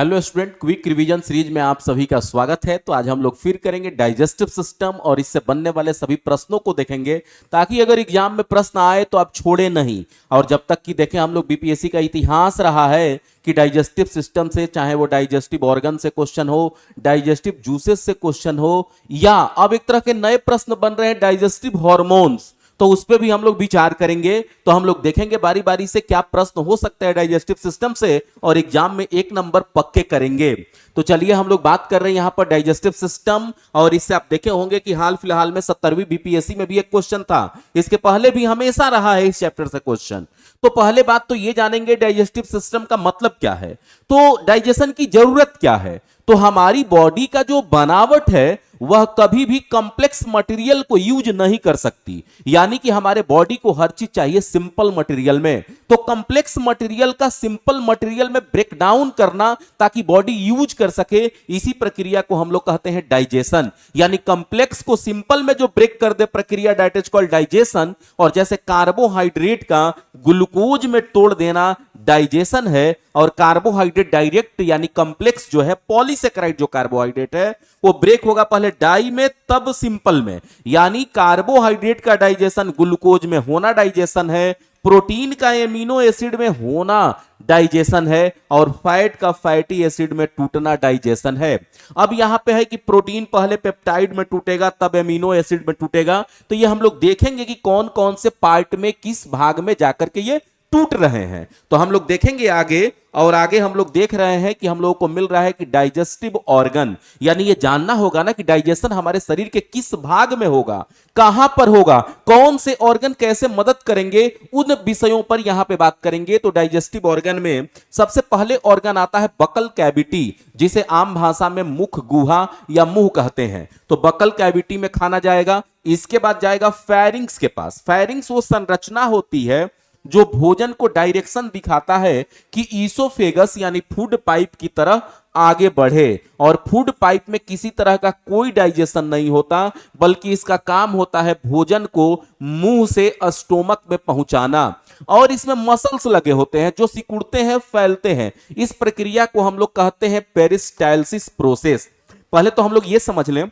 Hello student, quick revision series में आप सभी का स्वागत है। तो आज हम लोग फिर करेंगे डाइजेस्टिव सिस्टम और इससे बनने वाले सभी प्रश्नों को देखेंगे, ताकि अगर एग्जाम में प्रश्न आए तो आप छोड़े नहीं। और जब तक कि देखें, हम लोग बीपीएससी का इतिहास रहा है कि डाइजेस्टिव सिस्टम से, चाहे वो डाइजेस्टिव ऑर्गन से क्वेश्चन हो, डाइजेस्टिव जूसेस से क्वेश्चन हो, या अब एक तरह के नए प्रश्न बन रहे हैं डाइजेस्टिव हॉर्मोन्स, तो उस पर भी हम लोग विचार करेंगे। तो हम लोग देखेंगे बारी बारी से क्या प्रश्न हो सकता है डाइजेस्टिव सिस्टम से, और एग्जाम में 1 नंबर पक्के करेंगे। तो चलिए, हम लोग बात कर रहे हैं यहां पर डाइजेस्टिव सिस्टम, और इससे आप देखे होंगे कि हाल फिलहाल में 17वीं बीपीएससी में भी एक क्वेश्चन था। इसके पहले भी हमेशा रहा है इस चैप्टर से क्वेश्चन। तो पहले बात तो ये जानेंगे डाइजेस्टिव सिस्टम का मतलब क्या है, तो डाइजेशन की जरूरत क्या है। तो हमारी बॉडी का जो बनावट है वह कभी भी कॉम्प्लेक्स मटेरियल को यूज नहीं कर सकती, यानी कि हमारे बॉडी को हर चीज चाहिए सिंपल मटेरियल में। तो कॉम्प्लेक्स मटेरियल का सिंपल मटेरियल में ब्रेक डाउन करना ताकि बॉडी यूज कर सके, इसी प्रक्रिया को हम लोग कहते हैं डाइजेशन। यानी कॉम्प्लेक्स को सिंपल में जो ब्रेक कर दे प्रक्रिया, दैट इज कॉल्ड डाइजेशन। और जैसे कार्बोहाइड्रेट का ग्लूकोज में तोड़ देना डाइजेशन है, और कार्बोहाइड्रेट डायरेक्ट यानी कॉम्प्लेक्स जो है, पॉलीसेकेराइड जो कार्बोहाइड्रेट है, वो ब्रेक होगा पहले डाई में तब सिंपल में। यानी कार्बोहाइड्रेट का डाइजेशन ग्लूकोज में होना डाइजेशन है, प्रोटीन का एमिनो एसिड में होना डाइजेशन है, और फैट का फैटी एसिड में टूटना डाइजेशन है। अब यहां पे है कि प्रोटीन पहले पेप्टाइड में टूटेगा तब एमिनो एसिड में टूटेगा। तो ये हम लोग देखेंगे कि कौन कौन से पार्ट में किस भाग में जाकर के ये टूट रहे हैं, तो हम लोग देखेंगे आगे। और आगे हम लोग देख रहे हैं कि हम लोगों को मिल रहा है कि डाइजेस्टिव ऑर्गन, यानी ये जानना होगा ना कि डाइजेशन हमारे शरीर के किस भाग में होगा, कहां पर होगा, कौन से ऑर्गन कैसे मदद करेंगे, उन विषयों पर यहां पे बात करेंगे। तो डाइजेस्टिव ऑर्गन में सबसे पहले ऑर्गन आता है बकल कैविटी, जिसे आम भाषा में मुख गुहा या मुंह कहते हैं। तो बकल कैविटी में खाना जाएगा। इसके बाद जाएगा फेरिंग्स के पास। फेरिंग्स वो संरचना होती है जो भोजन को डायरेक्शन दिखाता है कि ईसोफेगस यानी फूड पाइप की तरह आगे बढ़े। और फूड पाइप में किसी तरह का कोई डाइजेशन नहीं होता, बल्कि इसका काम होता है भोजन को मुंह से स्टोमक में पहुंचाना। और इसमें मसल्स लगे होते हैं जो सिकुड़ते हैं, फैलते हैं। इस प्रक्रिया को हम लोग कहते हैं पेरिस्टालसिस प्रोसेस। पहले तो हम लोग ये समझ लें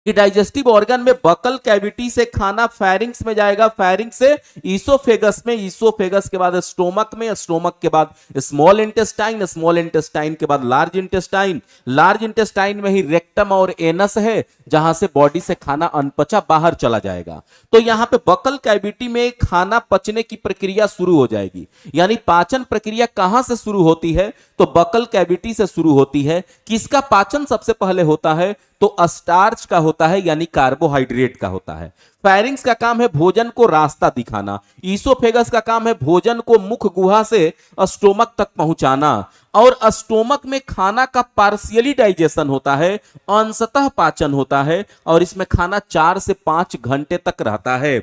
कि डाइजेस्टिव ऑर्गन में बकल कैविटी से खाना फेरिंग्स में जाएगा, फेरिंग्स से ईसोफेगस में, ईसोफेगस के बाद स्टोमक में, स्टोमक के बाद स्मॉल इंटेस्टाइन, स्मॉल इंटेस्टाइन के बाद लार्ज इंटेस्टाइन, लार्ज इंटेस्टाइन में ही रेक्टम और एनस है, जहां से बॉडी से खाना अनपचा बाहर चला जाएगा। तो यहां पे बकल कैविटी में खाना पचने की प्रक्रिया शुरू हो जाएगी। यानी पाचन प्रक्रिया कहां से शुरू होती है, तो बकल कैविटी से शुरू होती है। किसका पाचन सबसे पहले होता है, तो स्टार्च का होता है, यानी कार्बोहाइड्रेट का होता है। फेरिंग्स का काम है भोजन को रास्ता दिखाना। ईसोफेगस का काम है भोजन को मुख गुहा से स्टोमक तक पहुंचाना। और स्टोमक में खाना का पार्शियली डाइजेशन होता है, अंशतः पाचन होता है, और इसमें खाना 4 से 5 घंटे तक रहता है।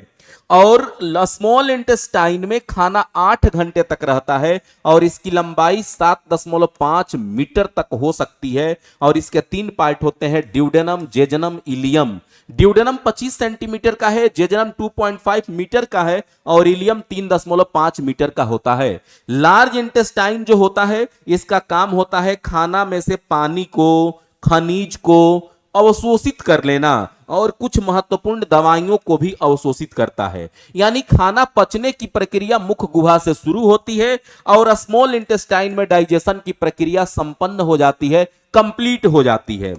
और स्मॉल इंटेस्टाइन में खाना 8 घंटे तक रहता है, और इसकी लंबाई 7.5 मीटर तक हो सकती है। और इसके 3 पार्ट होते हैं, ड्यूडेनम, जेजनम, इलियम। ड्यूडेनम 25 सेंटीमीटर का है, जेजनम 2.5 मीटर का है, और इलियम 3.5 मीटर का होता है। लार्ज इंटेस्टाइन जो होता है, इसका काम होता है खाना में से पानी को, खनिज को अवशोषित कर लेना, और कुछ महत्वपूर्ण दवाइयों को भी अवशोषित करता है। यानी खाना पचने की प्रक्रिया मुख गुहा से शुरू होती है, और स्मॉल इंटेस्टाइन में डाइजेशन की प्रक्रिया संपन्न हो जाती है, कंप्लीट हो जाती है।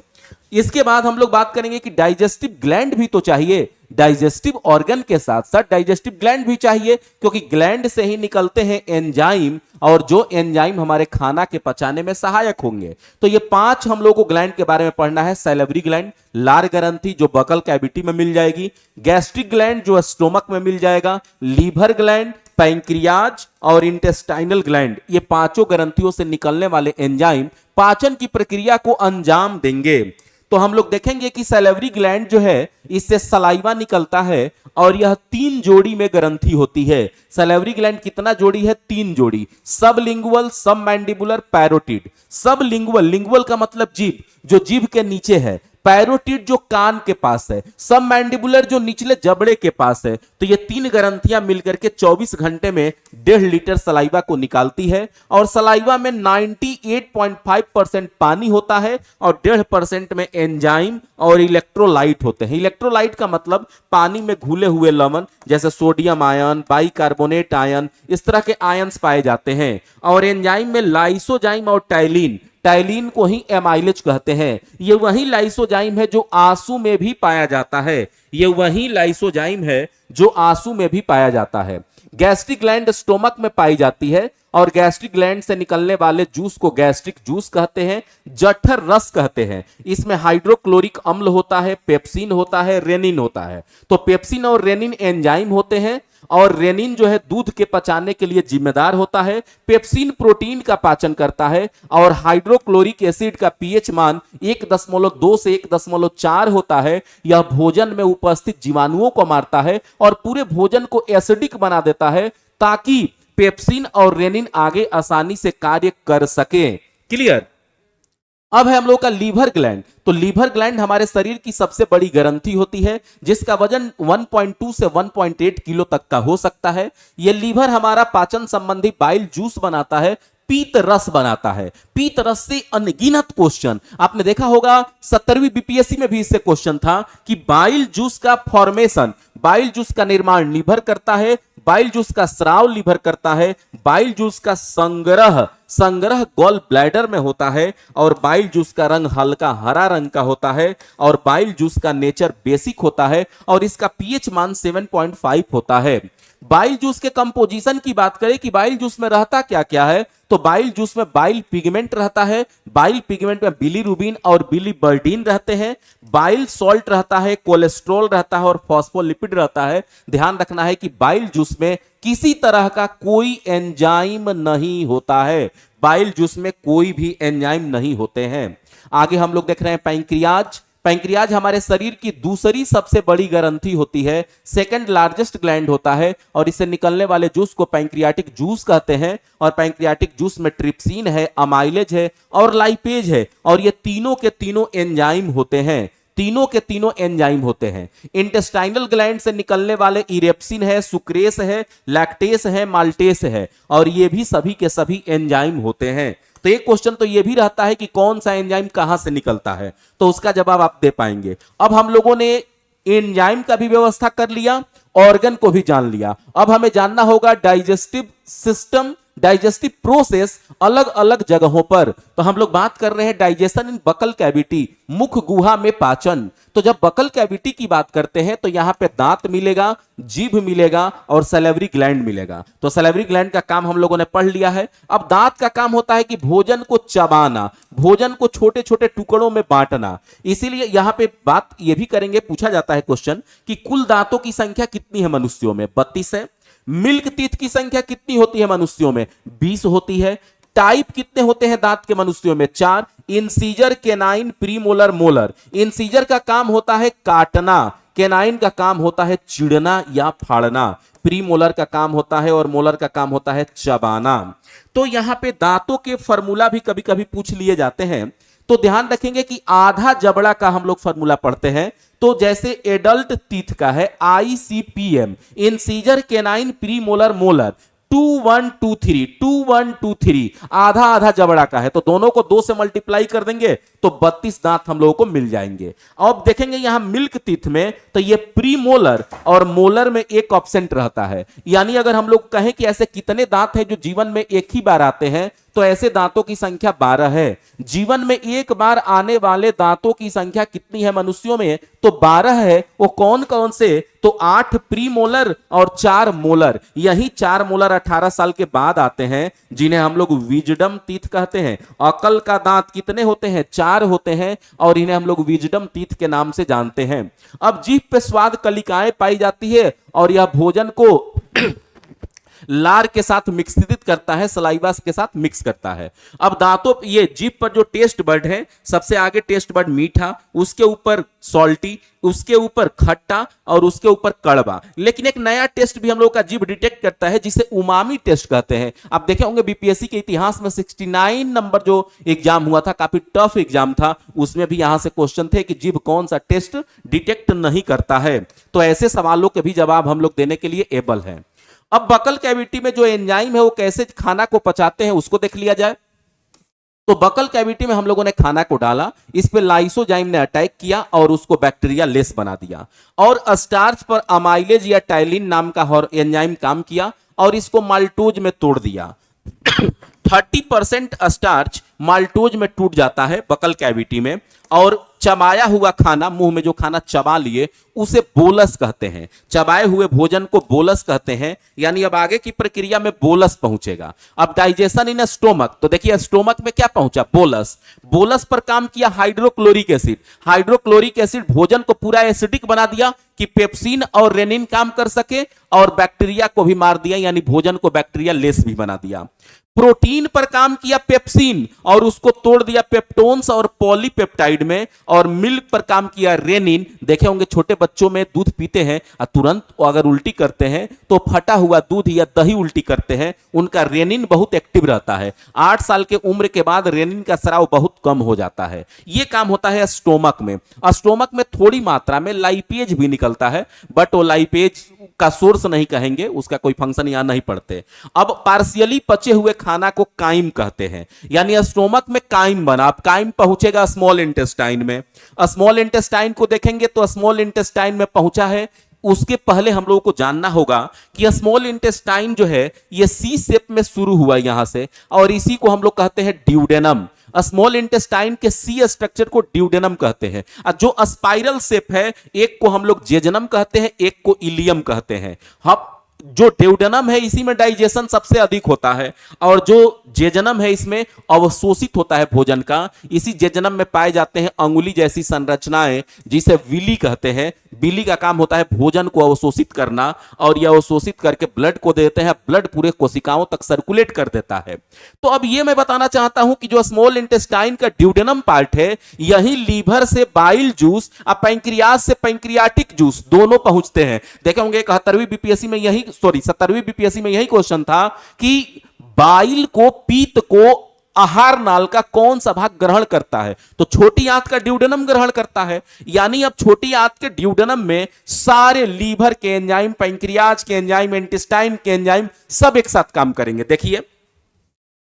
इसके बाद हम लोग बात करेंगे कि डाइजेस्टिव ग्लैंड भी तो चाहिए। डाइजेस्टिव ऑर्गन के साथ साथ डाइजेस्टिव ग्लैंड भी चाहिए, क्योंकि ग्लैंड से ही निकलते हैं एंजाइम, और जो एंजाइम हमारे खाना के पचाने में सहायक होंगे। तो ये 5 हम लोग को ग्लैंड के बारे में पढ़ना है। सैलिवरी ग्लैंड, लार ग्रंथि जो बकल कैविटी में मिल जाएगी, गैस्ट्रिक ग्लैंड जो स्टोमक में मिल जाएगा, लीवर ग्लैंड, पैंक्रियाज और इंटेस्टाइनल ग्लैंड, ये 5 ग्रंथियों से निकलने वाले एंजाइम पाचन की प्रक्रिया को अंजाम देंगे। तो हम लोग देखेंगे कि सैलिवरी ग्लैंड जो है, इससे सलाइवा निकलता है, और यह 3 जोड़ी में ग्रंथि होती है। सैलिवरी ग्लैंड कितना जोड़ी है, 3 जोड़ी। सबलिंगुअल, सब मैंडिबुलर, पैरोटिड। सबलिंगुअल, लिंगुअल का मतलब जीभ, जो जीभ के नीचे है। पैरोटिड जो कान के पास है, सब मैंडिबुलर जो निचले जबड़े के पास है। तो ये तीन ग्रंथियां मिलकर के 24 घंटे में 1.5 लीटर सलाइवा को निकालती है और सलाइवा में 98.5% पानी होता है और 1.5% में एंजाइम और इलेक्ट्रोलाइट होते हैं। इलेक्ट्रोलाइट का मतलब पानी में घुले हुए लवण, जैसे सोडियम आयन, बाइकार्बोनेट आयन, इस तरह के आयन्स पाए जाते हैं। और एंजाइम में लाइसोजाइम और टाइलिन, टाइलिन को ही एमाइलेज कहते हैं। ये वही लाइसोजाइम है जो आंसू में भी पाया जाता है। ये वही लाइसोजाइम है जो आंसू में भी पाया जाता है। गैस्ट्रिक ग्लैंड स्टोमक में पाई जाती है और गैस्ट्रिक ग्लैंड से निकलने वाले जूस को गैस्ट्रिक जूस कहते हैं, जठर रस कहते हैं। इसमें हाइड्रोक्लोरिक अम्ल होता है, पेप्सिन होता है, रेनिन होता है। तो पेप्सिन और रेनिन एंजाइम होते हैं और रेनिन जो है दूध के पचाने के लिए जिम्मेदार होता है। पेप्सिन प्रोटीन का पाचन करता है और हाइड्रोक्लोरिक एसिड का पीएच मान 1.2 से 1.4 होता है। यह भोजन में उपस्थित जीवाणुओं को मारता है और पूरे भोजन को एसिडिक बना देता है ताकि पेप्सिन और रेनिन आगे आसानी से कार्य कर सके। क्लियर। अब है हम लोग का लीवर ग्लैंड। तो लीवर ग्लैंड हमारे शरीर की सबसे बड़ी ग्रंथि होती है जिसका वजन 1.2 से 1.8 किलो तक का हो सकता है। यह लीवर हमारा पाचन संबंधी बाइल जूस बनाता है, पीत रस बनाता है। पीत रस से अनगिनत क्वेश्चन आपने देखा होगा, 17वीं बीपीएससी में भी इससे क्वेश्चन था कि बाइल जूस का फॉर्मेशन, बाइल जूस का निर्माण लीवर करता है, बाइल जूस का स्राव लीवर करता है, बाइल जूस का संग्रह गॉल ब्लैडर में होता है और बाइल जूस का रंग हल्का हरा रंग का होता है और बाइल जूस का नेचर बेसिक होता है और इसका पीएच मान 7.5 होता है। बाइल जूस के कंपोजिशन की बात करें कि बाइल जूस में रहता क्या क्या है, तो बाइल जूस में बाइल पिगमेंट रहता है। बाइल पिगमेंट में बिलीरुबिन और बिलीबर्डिन रहते हैं। बाइल सॉल्ट रहता है, कोलेस्ट्रॉल रहता है और फॉस्फोलिपिड रहता है। ध्यान रखना है कि बाइल जूस में किसी तरह का कोई एंजाइम नहीं होता है। बाइल जूस में कोई भी एंजाइम नहीं होते हैं। आगे हम लोग देख रहे हैं पैंक्रियाज। पैंक्रियाज हमारे शरीर की दूसरी सबसे बड़ी ग्रंथि होती है, सेकंड लार्जेस्ट ग्लैंड होता है और इससे निकलने वाले जूस को पैंक्रियाटिक जूस कहते हैं। और पैंक्रियाटिक जूस में ट्रिप्सिन है, अमाइलेज है और लाइपेज है और ये तीनों के तीनों एंजाइम होते हैं। तीनों के तीनों एंजाइम होते हैं। इंटेस्टाइनल ग्लैंड से निकलने वाले इरेप्सिन है, सुक्रेस है, लैक्टेस है, माल्टेस है और ये भी सभी के सभी एंजाइम होते हैं। तो एक क्वेश्चन तो ये भी रहता है कि कौन सा एंजाइम कहां से निकलता है, तो उसका जवाब आप दे पाएंगे। अब हम लोगों ने एंजाइम का भी व्यवस्था कर लिया, ऑर्गन को भी जान लिया। अब हमें जानना होगा डाइजेस्टिव सिस्टम, डाइजेस्टिव प्रोसेस अलग अलग जगहों पर। तो हम लोग बात कर रहे हैं डाइजेशन इन बकल कैविटी, मुख गुहा में पाचन। तो जब बकल कैविटी की बात करते हैं तो यहां पे दांत मिलेगा, जीभ मिलेगा और सैलिवरी ग्लैंड मिलेगा। तो सैलिवरी ग्लैंड का काम हम लोगों ने पढ़ लिया है। अब दांत का काम होता है कि भोजन को चबाना, भोजन को छोटे छोटे टुकड़ों में बांटना। इसीलिए यहां पे बात यह भी करेंगे, पूछा जाता है क्वेश्चन कि कुल दांतों की संख्या कितनी है मनुष्यों में, 32 है। मिल्क टीथ की संख्या कितनी होती है मनुष्यों में, 20 होती है। टाइप कितने होते हैं दांत के मनुष्यों में, 4। Incisor, canine, premolar, molar. Incisor का काम होता है काटना, केनाइन का काम होता है चिड़ना या फाड़ना, प्रीमोलर का काम होता है और मोलर का काम होता है चबाना। तो यहां पे दांतों के फॉर्मूला भी कभी कभी पूछ लिए जाते हैं। तो ध्यान रखेंगे कि आधा जबड़ा का हम लोग फॉर्मूला पढ़ते हैं। तो जैसे एडल्ट टीथ का है ICPM, incisor, canine, premolar, molar, 2123 आधा आधा जबड़ा का है। तो दोनों को 2 से मल्टीप्लाई कर देंगे तो 32 दांत हम लोगों को मिल जाएंगे। अब देखेंगे यहां मिल्क टीथ में तो ये प्रीमोलर और मोलर में एक ऑप्शन रहता है। यानी अगर हम लोग कहें कि ऐसे कितने दांत हैं जो जीवन में एक ही बार आते हैं, तो ऐसे दांतों की संख्या 12 है। जीवन में एक बार आने वाले दांतों की संख्या कितनी है मनुष्यों में, तो 12 है। वो कौन कौन से, तो 8 प्रीमोलर और 4 मोलर। यही 4 मोलर 18 साल के बाद आते हैं, जिन्हें हम लोग विजडम टीथ कहते हैं। अकल का दांत कितने होते हैं, 4 होते हैं और इन्हें हम लोग विजडम टीथ के नाम से जानते हैं। अब जीभ पे स्वाद कलिकाएं पाई जाती है और यह भोजन को लार के साथ मिश्रित करता है, सलाइवा के साथ मिक्स करता है। अब दांतों ये जीभ पर जो टेस्ट बर्ड है, सबसे आगे टेस्ट बर्ड मीठा, उसके ऊपर सॉल्टी, उसके ऊपर खट्टा और उसके ऊपर कड़वा। लेकिन एक नया टेस्ट भी हम लोग का जीभ डिटेक्ट करता है जिसे उमामी टेस्ट कहते हैं। आप देखे होंगे बीपीएससी के इतिहास में 69 नंबर जो एग्जाम हुआ था, काफी टफ एग्जाम था, उसमें भी यहां से क्वेश्चन थे कि जीभ कौन सा टेस्ट डिटेक्ट नहीं करता है। तो ऐसे सवालों के भी जवाब हम लोग देने के लिए एबल हैं। अब बकल कैविटी में जो एंजाइम है वो कैसे खाना को पचाते हैं उसको देख लिया जाए। तो बकल कैविटी में हम लोगों ने खाना को डाला, इस पे लाइसोजाइम ने अटैक किया और उसको बैक्टीरिया लेस बना दिया, और स्टार्च पर अमाइलेज या टाइलिन नाम का एंजाइम काम किया और इसको माल्टोज में तोड़ दिया। 30% स्टार्च माल्टोज में टूट जाता है बकल कैविटी में, और चबाया हुआ खाना, मुंह में जो खाना चबा लिए उसे बोलस कहते हैं। चबाए हुए भोजन को बोलस कहते हैं, यानी अब आगे की प्रक्रिया में बोलस पहुंचेगा। अब डाइजेशन इन स्टोमक, तो देखिए स्टोमक में क्या पहुंचा, बोलस। बोलस पर काम किया हाइड्रोक्लोरिक एसिड। हाइड्रोक्लोरिक एसिड भोजन को पूरा एसिडिक बना दिया कि पेप्सिन और रेनिन काम कर सके, और बैक्टीरिया को भी मार दिया, यानी भोजन को बैक्टीरिया लेस भी बना दिया। प्रोटीन पर काम किया पेप्सिन और उसको तोड़ दिया पेप्टोन्स और पॉलीपेप्टाइड में, और मिल्क पर काम किया रेनिन। देखे होंगे छोटे बच्चों में दूध पीते हैं और तुरंत अगर उल्टी करते हैं तो फटा हुआ दूध या दही उल्टी करते हैं, उनका रेनिन बहुत एक्टिव रहता है। 8 साल के उम्र के बाद रेनिन का स्राव बहुत कम हो जाता है। यह काम होता है स्टोमक में। स्टोमक में थोड़ी मात्रा में लाइपेज भी निकलता है, बट वो लाइपेज का सोर्स नहीं कहेंगे, उसका कोई फंक्शन यहां नहीं पड़ते। अब पार्शियली पचे हुए खाना को काइम कहते हैं, यानी स्टोमक में काइम बना। अब काइम पहुंचेगा स्मॉल इंटेस्टाइन में। स्मॉल इंटेस्टाइन को देखेंगे तो स्मॉल इंटेस्टाइन में पहुंचा है। उसके पहले हम लोगों को जानना होगा कि स्मॉल इंटेस्टाइन जो है ये सी शेप में शुरू हुआ यहां से, और इसी को हम लोग कहते हैं ड्यूडेनम। स्मॉल इंटेस्टाइन के सी स्ट्रक्चर को ड्यूडेनम कहते हैं। जो स्पाइरल शेप है, एक को हम लोग जेजनम कहते हैं, एक को इलियम कहते हैं। हम जो ड्यूडेनम है इसी में डाइजेशन सबसे अधिक होता है, और जो जेजनम है इसमें अवशोषित होता है भोजन का। इसी जेजनम में पाए जाते हैं अंगुली जैसी संरचनाएं जिसे विली कहते हैं। विली का काम होता है भोजन को अवशोषित करना, और यह अवशोषित करके ब्लड को देते हैं, ब्लड पूरे कोशिकाओं तक सर्कुलेट कर देता है। तो अब यह मैं बताना चाहता हूं कि जो स्मॉल इंटेस्टाइन का ड्यूडेनम पार्ट है, यही लीवर से बाइल जूस और पैंक्रियाज से पैंक्रियाटिक जूस दोनों पहुंचते हैं। देखे होंगे 71वीं बीपीएससी में यही 70वीं बीपीएससी में यही क्वेश्चन था कि बाइल को, पीत को आहार नाल का कौन सा भाग ग्रहण करता है, तो छोटी आंत का ड्यूडेनम ग्रहण करता है। यानी अब छोटी आंत के ड्यूडेनम में सारे लीवर के एंजाइम, पैंक्रियाज के एंजाइम, इंटेस्टाइन के एंजाइम सब एक साथ काम करेंगे। देखिए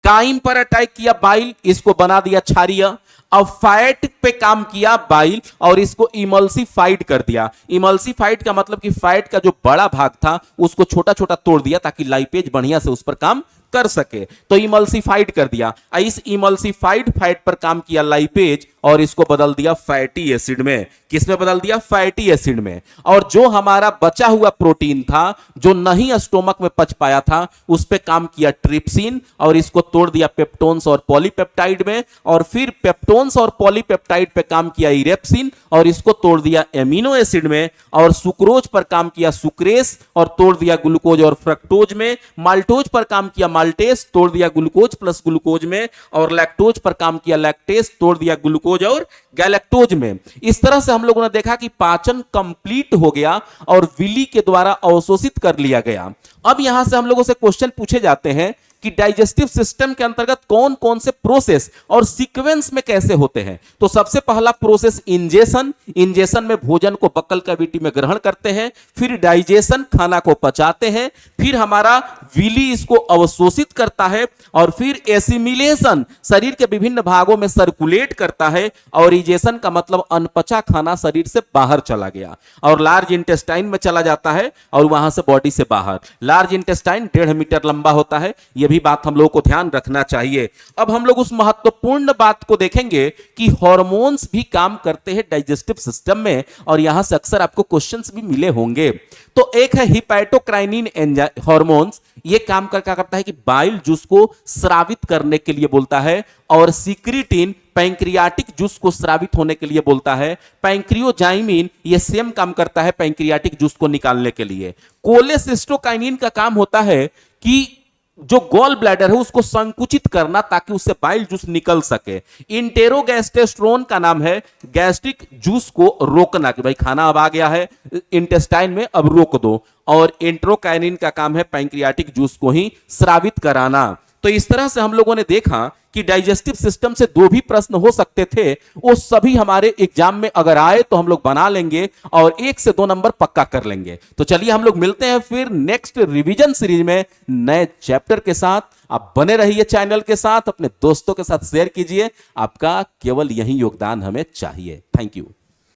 काइम पर अटैक किया बाइल, इसको बना दिया क्षारीय। अब फैट पे काम किया बाइल और इसको इमल्सिफाइड कर दिया। इमल्सिफाइड का मतलब कि फैट का जो बड़ा भाग था उसको छोटा छोटा तोड़ दिया ताकि लाइपेज बढ़िया से उस पर काम कर सके, तो इमल्सिफाइड कर दिया। इस इमल्सिफाइड फैट पर काम किया लाइपेज और इसको बदल दिया फैटी एसिड में। किसमें बदल दिया? फैटी एसिड में। और जो हमारा बचा हुआ प्रोटीन था जो नहीं स्टोमक में पच पाया था, उस पे काम किया ट्रिप्सिन और इसको तोड़ दिया पेप्टोन्स और पॉलीपेप्टाइड में। और फिर पेप्टोन्स और पॉलीपेप्टाइड पे काम किया इरेप्सिन और इसको तोड़ दिया एमिनो एसिड में। और सुक्रोज पर काम किया सुक्रेस और तोड़ दिया ग्लूकोज और फ्रक्टोज में। माल्टोज पर काम किया माल्टेस, तोड़ दिया ग्लूकोज प्लस ग्लूकोज में। और लैक्टोज पर काम किया लैक्टेस, तोड़ दिया ग्लूकोज और गैलेक्टोज में। इस तरह से हम लोगों ने देखा कि पाचन कंप्लीट हो गया और विली के द्वारा अवशोषित कर लिया गया। अब यहां से हम लोगों से क्वेश्चन पूछे जाते हैं कि डाइजेस्टिव सिस्टम के अंतर्गत कौन कौन से प्रोसेस और सीक्वेंस में कैसे होते हैं। तो सबसे पहला प्रोसेस इंजेशन। इंजेशन में भोजन को बक्कल कैविटी में ग्रहण करते हैं, फिर डाइजेशन, खाना को पचाते हैं, फिर हमारा विली इसको अवशोषित करता है, और फिर एसिमिलेशन शरीर के विभिन्न भागों में सर्कुलेट करता है। और इजेशन का मतलब अनपचा खाना शरीर से बाहर चला गया और लार्ज इंटेस्टाइन में चला जाता है और वहां से बॉडी से बाहर। लार्ज इंटेस्टाइन 1.5 मीटर लंबा होता है, यह भी बात हम लोगों को ध्यान रखना चाहिए। अब हम लोग उस महत्वपूर्ण बात को देखेंगे कि हार्मोन्स भी काम करते हैं डाइजेस्टिव सिस्टम में, और यहां से अक्सर आपको क्वेश्चंस भी मिले होंगे। तो एक है हिपैटोक्राइनिन हार्मोन्स, ये काम कर क्या करता है कि बाइल जूस को स्रावित करने के लिए बोलता है, और सिक्रिटिन पैंक्रियाटिक जूस को स्रावित होने के लिए बोलता है। पैंक्रियोजाइमिन ये सेम काम करता है पैंक्रियाटिक जूस को निकालने के लिए। कोलेसिस्टोकाइनिन का काम होता है कि जो गॉल ब्लैडर है उसको संकुचित करना ताकि उससे बाइल जूस निकल सके। इंटेरोगैस्टेस्ट्रोन का नाम है गैस्ट्रिक जूस को रोकना, कि भाई खाना अब आ गया है इंटेस्टाइन में, अब रोक दो। और एंट्रोकाइनिन का काम है पैंक्रियाटिक जूस को ही स्रावित कराना। तो इस तरह से हम लोगों ने देखा कि डाइजेस्टिव सिस्टम से दो भी प्रश्न हो सकते थे, वो सभी हमारे एग्जाम में अगर आए तो हम लोग बना लेंगे और 1 से 2 नंबर पक्का कर लेंगे। तो चलिए हम लोग मिलते हैं फिर नेक्स्ट रिवीजन सीरीज में नए चैप्टर के साथ। आप बने रहिए चैनल के साथ, अपने दोस्तों के साथ शेयर कीजिए। आपका केवल यही योगदान हमें चाहिए। Thank you.